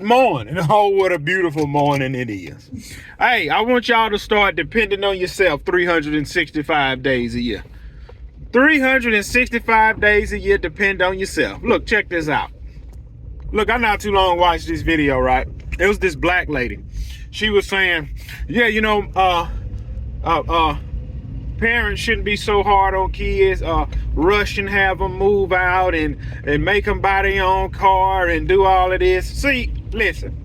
Morning. Oh, what a beautiful morning it is. Hey, I want y'all to start depending on yourself 365 days a year. 365 days a year, depend on yourself. Look, check this out. Look, I not too long watched this video, right? It was this black lady. She was saying, yeah, parents shouldn't be so hard on kids, rush and have them move out and make them buy their own car and do all of this. See, listen.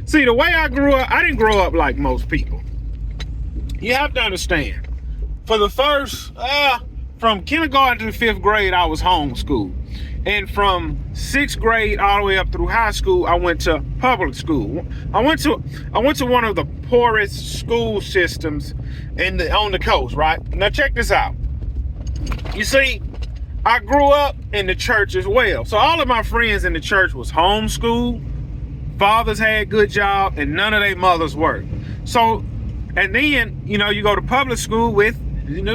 See, the way I grew up, I didn't grow up like most people. You have to understand, for the first, from kindergarten to 5th grade, I was homeschooled. And from 6th grade all the way up through high school, I went to public school. I went to one of the poorest school systems on the coast, right? Now check this out. You see, I grew up in the church as well. So all of my friends in the church was homeschooled. Fathers had good jobs and none of their mothers worked. So, and then, you go to public school with,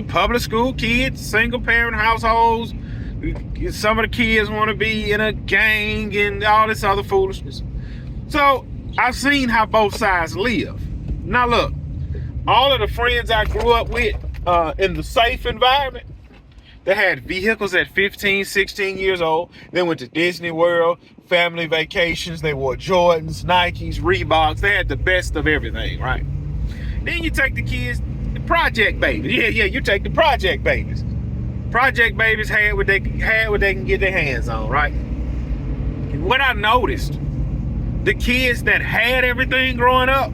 public school kids, single parent households. Some of the kids want to be in a gang and all this other foolishness. So I've seen how both sides live. Now look, all of the friends I grew up with in the safe environment, they had vehicles at 15, 16 years old. They went to Disney World, family vacations. They wore Jordans, Nikes, Reeboks. They had the best of everything, right? Then you take the kids, the project babies. Yeah, you take the project babies. Project babies had what they can get their hands on, right? And what I noticed, the kids that had everything growing up,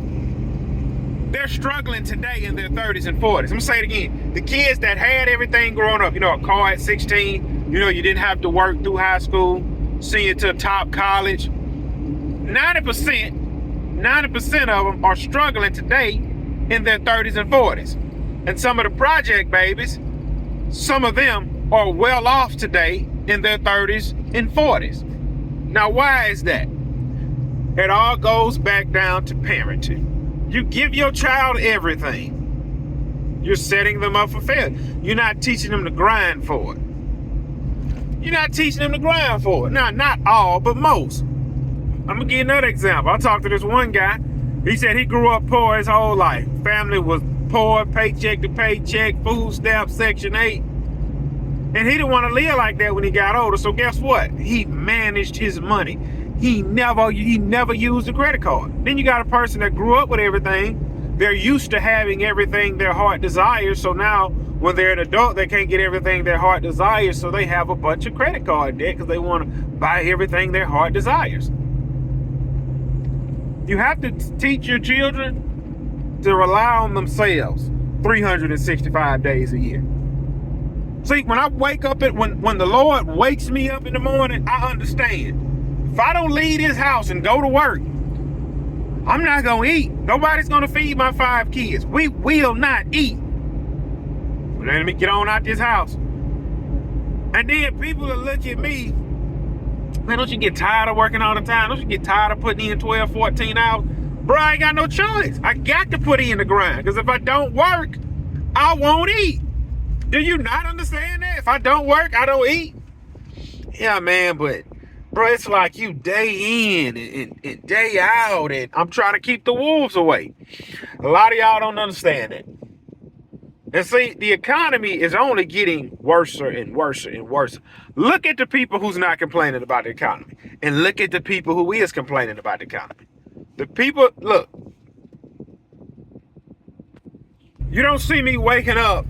they're struggling today in their 30s and 40s. I'm gonna say it again. The kids that had everything growing up, a car at 16, you didn't have to work through high school, senior to top college. 90% of them are struggling today in their 30s and 40s. And some of the project babies, some of them are well off today in their 30s and 40s. Now, why is that? It all goes back down to parenting. You give your child everything. You're setting them up for failure. You're not teaching them to grind for it. Now, not all, but most. I'm going to give you another example. I talked to this one guy. He said he grew up poor his whole life. Family was poor, paycheck to paycheck, food stamps, Section 8. And he didn't want to live like that when he got older. So guess what? He managed his money. He never used a credit card. Then you got a person that grew up with everything. They're used to having everything their heart desires. So now when they're an adult, they can't get everything their heart desires. So they have a bunch of credit card debt because they want to buy everything their heart desires. You have to teach your children to rely on themselves 365 days a year. See, when I wake up, when the Lord wakes me up in the morning, I understand. If I don't leave this house and go to work, I'm not going to eat. Nobody's going to feed my 5 kids. We will not eat. Let me get on out this house. And then people will look at me, man, don't you get tired of working all the time? Don't you get tired of putting in 12, 14 hours? Bro, I ain't got no choice. I got to put in the grind. Because if I don't work, I won't eat. Do you not understand that? If I don't work, I don't eat. Yeah, man, but bro, it's like you day in and day out, and I'm trying to keep the wolves away. A lot of y'all don't understand that. And see, the economy is only getting worse and worse and worse. Look at the people who's not complaining about the economy, and look at the people who is complaining about the economy. The people, look, you don't see me waking up,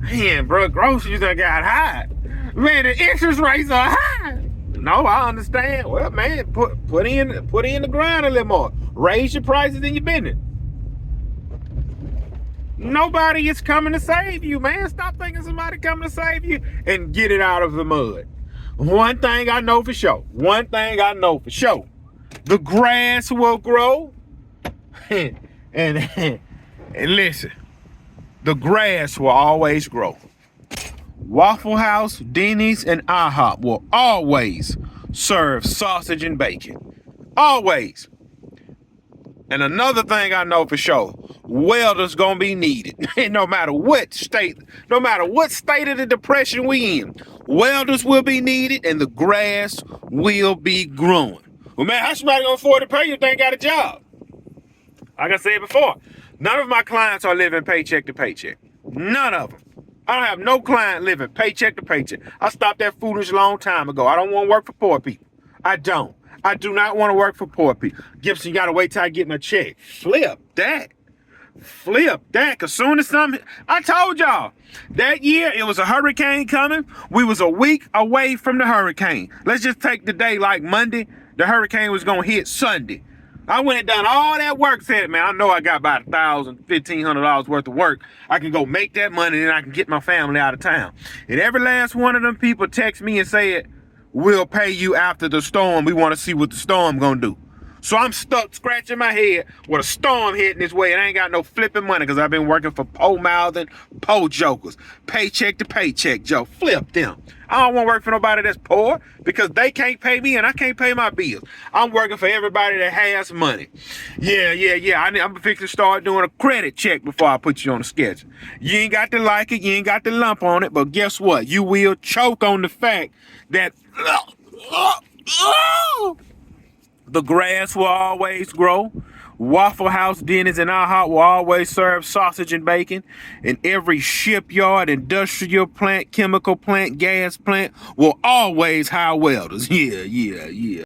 man, bro, groceries done got high. Man, the interest rates are high. No, I understand. Well, man, put in the grind a little more. Raise your prices in your business. Nobody is coming to save you, man. Stop thinking somebody coming to save you and get it out of the mud. One thing I know for sure. The grass will grow. and listen, the grass will always grow. Waffle House, Denny's, and IHOP will always serve sausage and bacon. Always. And another thing I know for sure, welders gonna be needed. no matter what state of the depression we in, welders will be needed and the grass will be growing. Well, man, how somebody gonna afford to pay you if they ain't got a job? Like I said before, none of my clients are living paycheck to paycheck. None of them. I don't have no client living paycheck to paycheck. I stopped that foolish long time ago. I don't want to work for poor people. I don't. I do not want to work for poor people. Gibson, you got to wait till I get my check. Flip that. Flip that. Because soon as something... I told y'all, that year it was a hurricane coming. We was a week away from the hurricane. Let's just take the day like Monday. The hurricane was going to hit Sunday. I went and done all that work, said, man, I know I got about $1,000, $1,500 worth of work. I can go make that money and I can get my family out of town. And every last one of them people text me and said, we'll pay you after the storm. We want to see what the storm gonna do. So I'm stuck scratching my head with a storm hitting this way and I ain't got no flipping money because I've been working for po-mouthing, po-jokers. Paycheck to paycheck, Joe. Flip them. I don't want to work for nobody that's poor because they can't pay me and I can't pay my bills. I'm working for everybody that has money. Yeah. I'm fixing to start doing a credit check before I put you on the schedule. You ain't got to like it. You ain't got to lump on it. But guess what? You will choke on the fact that the grass will always grow. Waffle House, Denny's, and IHOP will always serve sausage and bacon. And every shipyard, industrial plant, chemical plant, gas plant will always hire welders. Yeah.